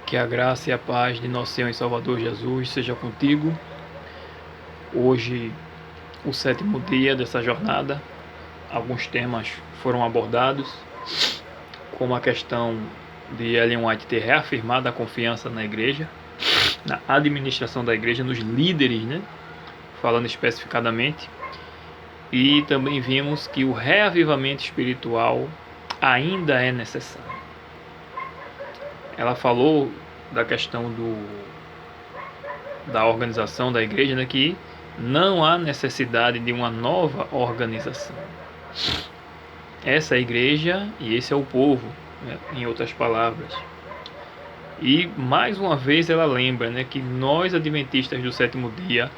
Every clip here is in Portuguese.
Que a graça e a paz de nosso Senhor e Salvador Jesus seja contigo. Hoje, o 7º dia dessa jornada. Alguns temas foram abordados, como a questão de Ellen White ter reafirmado a confiança na igreja, na administração da igreja, nos líderes, falando especificadamente. E também vimos que o reavivamento espiritual ainda é necessário. Ela falou da questão da organização da igreja, que não há necessidade de uma nova organização. Essa é a igreja e esse é o povo, em outras palavras. E mais uma vez ela lembra que nós, adventistas do 7º dia,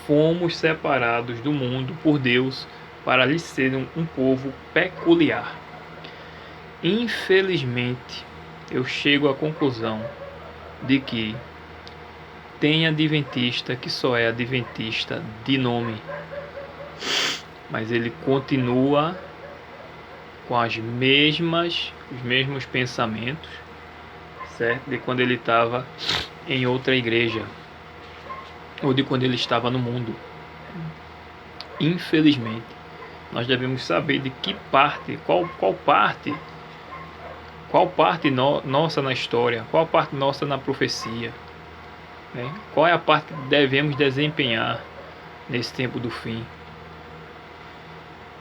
fomos separados do mundo por Deus para lhe ser um povo peculiar. Infelizmente, eu chego à conclusão de que tem adventista que só é adventista de nome, mas ele continua com os mesmos pensamentos, certo? De quando ele estava em outra igreja ou de quando ele estava no mundo. Infelizmente, nós devemos saber de que parte, qual parte nossa na história, qual parte nossa na profecia, qual é a parte que devemos desempenhar nesse tempo do fim.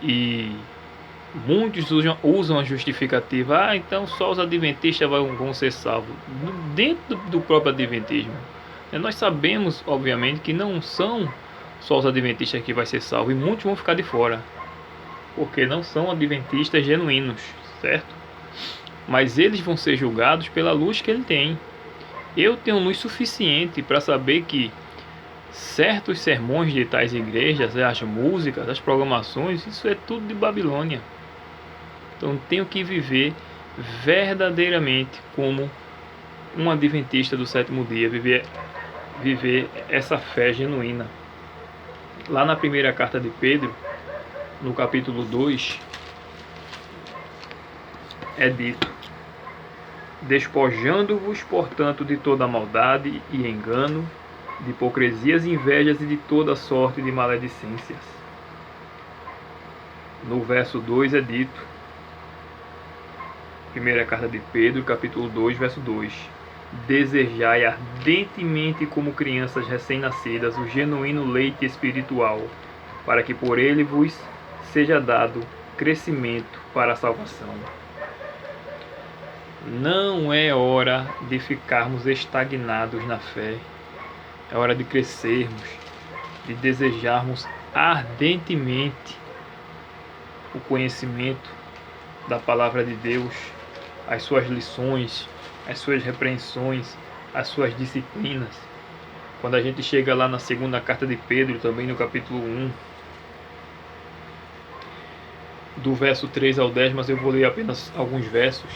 E muitos usam a justificativa, então só os adventistas vão ser salvos. Dentro do próprio adventismo, nós sabemos, obviamente, que não são só os adventistas que vai ser salvo, e muitos vão ficar de fora, porque não são adventistas genuínos, certo? Mas eles vão ser julgados pela luz que ele tem. Eu tenho luz suficiente para saber que certos sermões de tais igrejas, as músicas, as programações, isso é tudo de Babilônia. Então tenho que viver verdadeiramente como um adventista do 7º dia, viver essa fé genuína. Lá na primeira carta de Pedro, no capítulo 2, é dito: despojando-vos, portanto, de toda maldade e engano, de hipocrisias, invejas e de toda sorte de maledicências. No verso 2 é dito, primeira carta de Pedro, capítulo 2, verso 2: desejai ardentemente como crianças recém-nascidas o genuíno leite espiritual, para que por ele vos seja dado crescimento para a salvação. Não é hora de ficarmos estagnados na fé. É hora de crescermos, de desejarmos ardentemente o conhecimento da palavra de Deus, as suas lições, as suas repreensões, as suas disciplinas. Quando a gente chega lá na segunda carta de Pedro, também no capítulo 1, do verso 3 ao 10, mas eu vou ler apenas alguns versos.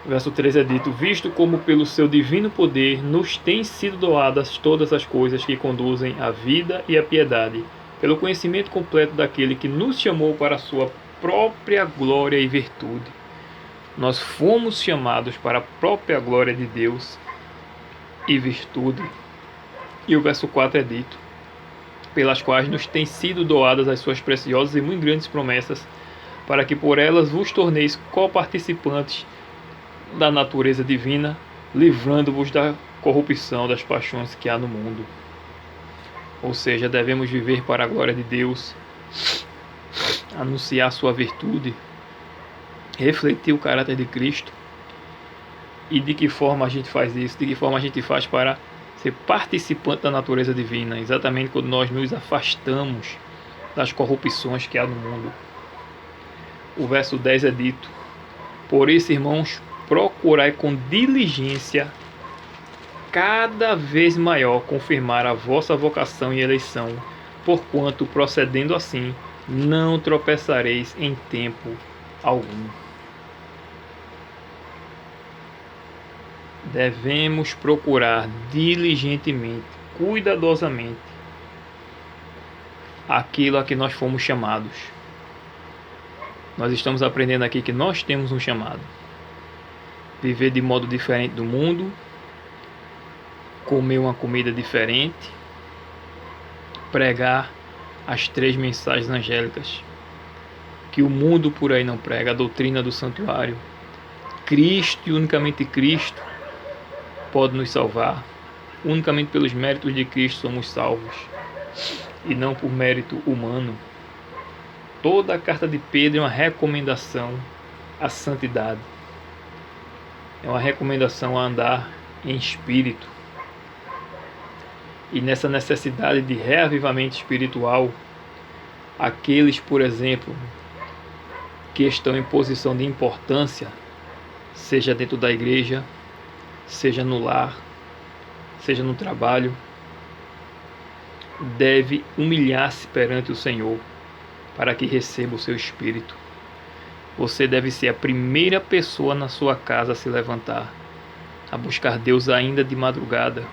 Verso 3 é dito: visto como pelo seu divino poder nos têm sido doadas todas as coisas que conduzem à vida e à piedade, pelo conhecimento completo daquele que nos chamou para a sua própria glória e virtude. Nós fomos chamados para a própria glória de Deus e virtude. E o verso 4 é dito: pelas quais nos têm sido doadas as suas preciosas e muito grandes promessas, para que por elas vos torneis coparticipantes da natureza divina, livrando-vos da corrupção das paixões que há no mundo. Ou seja, devemos viver para a glória de Deus, anunciar sua virtude, refletir o caráter de Cristo. E de que forma a gente faz isso? De que forma a gente faz para ser participante da natureza divina? Exatamente quando nós nos afastamos das corrupções que há no mundo. O verso 10 é dito: por isso, irmãos, procurai com diligência cada vez maior confirmar a vossa vocação e eleição, porquanto, procedendo assim, não tropeçareis em tempo algum. Devemos procurar diligentemente, cuidadosamente, aquilo a que nós fomos chamados. Nós estamos aprendendo aqui que nós temos um chamado. viver de modo diferente do mundo, comer uma comida diferente, pregar as 3 mensagens angélicas que o mundo por aí não prega, a doutrina do santuário. Cristo e unicamente Cristo pode nos salvar. Unicamente pelos méritos de Cristo somos salvos, e não por mérito humano. Toda a carta de Pedro é uma recomendação à santidade. É uma recomendação a andar em espírito. E nessa necessidade de reavivamento espiritual, aqueles, por exemplo, que estão em posição de importância, seja dentro da igreja, seja no lar, seja no trabalho, deve humilhar-se perante o Senhor para que receba o seu espírito. Você deve ser a primeira pessoa na sua casa a se levantar, a buscar Deus ainda de madrugada,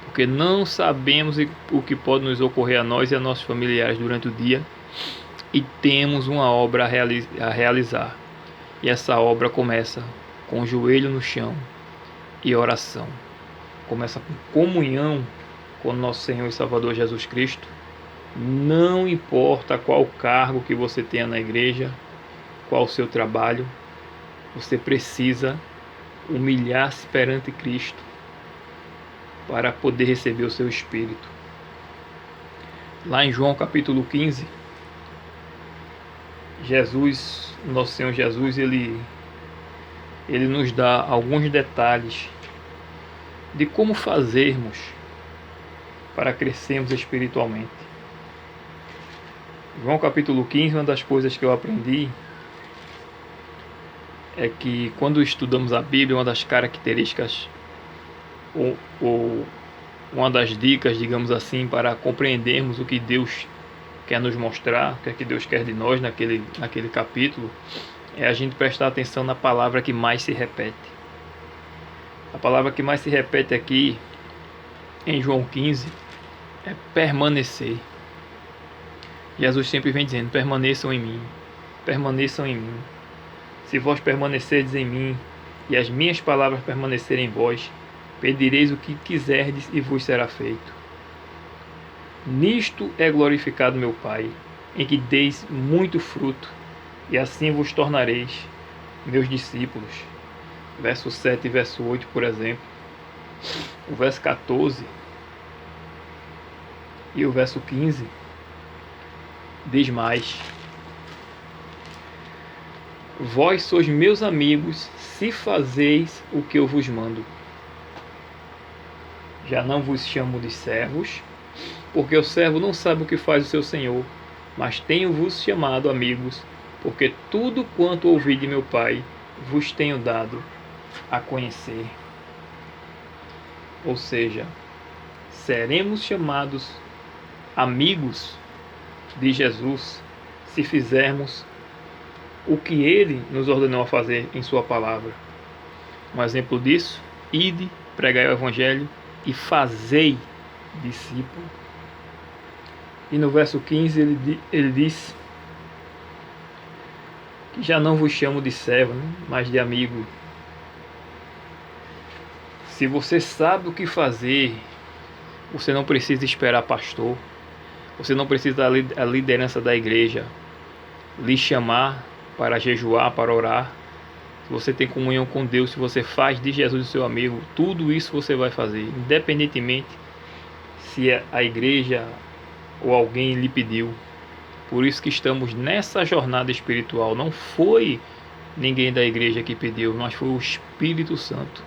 porque não sabemos o que pode nos ocorrer a nós e a nossos familiares durante o dia, e temos uma obra a realizar. E essa obra começa com o joelho no chão e oração. Começa com comunhão com o nosso Senhor e Salvador Jesus Cristo. Não importa qual cargo que você tenha na igreja, qual o seu trabalho, você precisa humilhar-se perante Cristo para poder receber o seu Espírito. Lá em João capítulo 15, Jesus, nosso Senhor Jesus, ele nos dá alguns detalhes de como fazermos para crescermos espiritualmente. João capítulo 15, uma das coisas que eu aprendi é que quando estudamos a Bíblia, uma das características ou uma das dicas, digamos assim, para compreendermos o que Deus quer nos mostrar, o que Deus quer de nós naquele capítulo, é a gente prestar atenção na palavra que mais se repete. A palavra que mais se repete aqui em João 15 é permanecer. Jesus sempre vem dizendo: permaneçam em mim, permaneçam em mim. Se vós permanecerdes em mim e as minhas palavras permanecerem em vós, pedireis o que quiserdes e vos será feito. Nisto é glorificado meu Pai, em que deis muito fruto, e assim vos tornareis meus discípulos. Verso 7 e verso 8, por exemplo. O verso 14 e o verso 15 diz mais: vós sois meus amigos, se fazeis o que eu vos mando. Já não vos chamo de servos, porque o servo não sabe o que faz o seu senhor, mas tenho-vos chamado amigos, porque tudo quanto ouvi de meu Pai vos tenho dado a conhecer. Ou seja, seremos chamados amigos de Jesus se fizermos o que Ele nos ordenou a fazer em Sua palavra. Um exemplo disso: ide, pregai o Evangelho e fazei discípulo. E no verso 15 ele diz que já não vos chamo de servo, mas de amigo. Se você sabe o que fazer, você não precisa esperar pastor, você não precisa da liderança da igreja lhe chamar para jejuar, para orar. Se você tem comunhão com Deus, se você faz de Jesus o seu amigo, tudo isso você vai fazer, independentemente se a igreja ou alguém lhe pediu. Por isso que estamos nessa jornada espiritual. Não foi ninguém da igreja que pediu, mas foi o Espírito Santo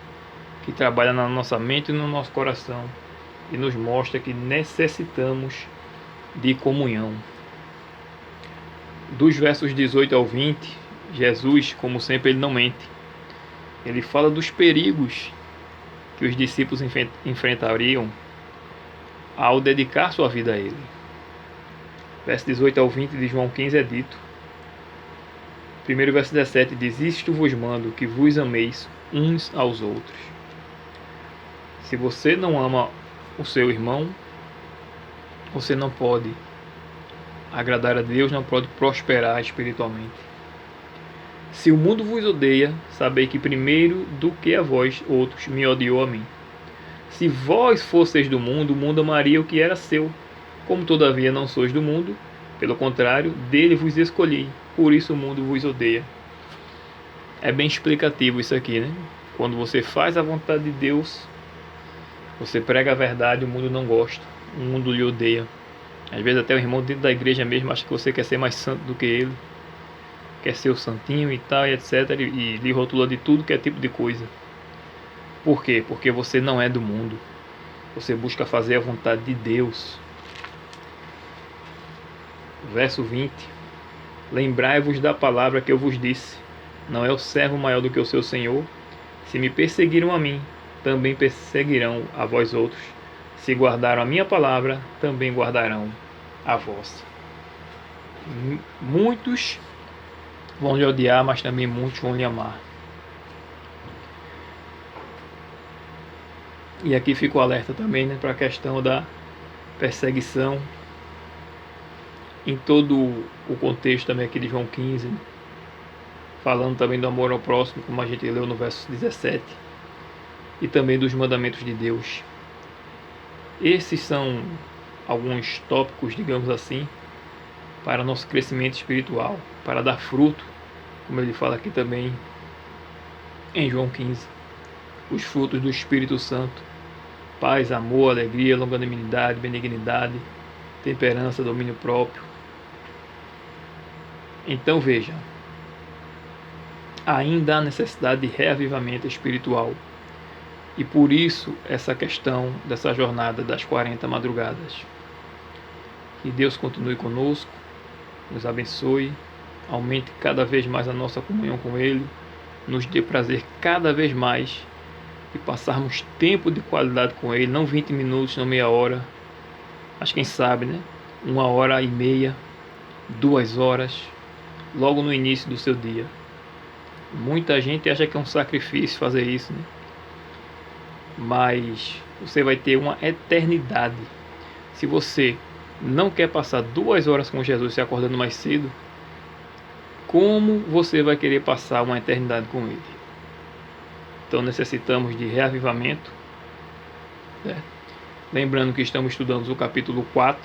que trabalha na nossa mente e no nosso coração e nos mostra que necessitamos de comunhão. Dos versos 18 ao 20, Jesus, como sempre, ele não mente. Ele fala dos perigos que os discípulos enfrentariam ao dedicar sua vida a Ele. Verso 18 ao 20 de João 15 é dito. Primeiro verso 17 diz: isto vos mando, que vos ameis uns aos outros. Se você não ama o seu irmão, você não pode agradar a Deus, não pode prosperar espiritualmente. Se o mundo vos odeia, sabei que primeiro do que a vós outros me odiou a mim. Se vós fosseis do mundo, o mundo amaria o que era seu. Como todavia não sois do mundo, pelo contrário, dele vos escolhi, por isso o mundo vos odeia. É bem explicativo isso aqui, né? Quando você faz a vontade de Deus, você prega a verdade, o mundo não gosta, o mundo lhe odeia. Às vezes até o irmão dentro da igreja mesmo acha que você quer ser mais santo do que ele, quer ser o santinho e tal, e etc. E lhe rotula de tudo que é tipo de coisa. Por quê? Porque você não é do mundo. Você busca fazer a vontade de Deus. Verso 20. Lembrai-vos da palavra que eu vos disse. Não é o servo maior do que o seu senhor? Se me perseguiram a mim, também perseguirão a vós outros. Se guardaram a minha palavra, também guardarão a vossa. Muitos vão lhe odiar, mas também muitos vão lhe amar. E aqui fica o alerta também, né, para a questão da perseguição em todo o contexto também aqui de João 15, né, falando também do amor ao próximo, como a gente leu no verso 17, e também dos mandamentos de Deus. Esses são alguns tópicos, digamos assim, para nosso crescimento espiritual, para dar fruto, como ele fala aqui também em João 15. Os frutos do Espírito Santo: paz, amor, alegria, longanimidade, benignidade, temperança, domínio próprio. Então veja, ainda há necessidade de reavivamento espiritual. E por isso essa questão dessa jornada das 40 madrugadas. Que Deus continue conosco, nos abençoe, aumente cada vez mais a nossa comunhão com Ele, nos dê prazer cada vez mais e passarmos tempo de qualidade com Ele, não 20 minutos, não meia hora, mas quem sabe, né? 1h30, 2 horas, logo no início do seu dia. Muita gente acha que é um sacrifício fazer isso, né? Mas você vai ter uma eternidade. Se você não quer passar 2 horas com Jesus se acordando mais cedo, como você vai querer passar uma eternidade com Ele? Então necessitamos de reavivamento, né? Lembrando que estamos estudando o capítulo 4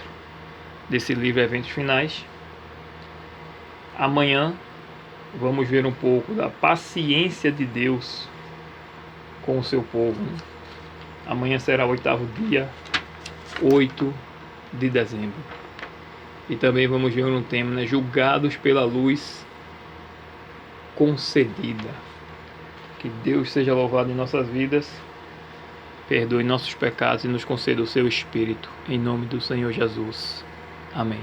desse livro Eventos Finais. Amanhã vamos ver um pouco da paciência de Deus com o seu povo, né? Amanhã será o 8º dia, 8 de dezembro. E também vamos ver um tema, né? Julgados pela luz concedida. Que Deus seja louvado em nossas vidas, perdoe nossos pecados e nos conceda o seu Espírito. Em nome do Senhor Jesus. Amém.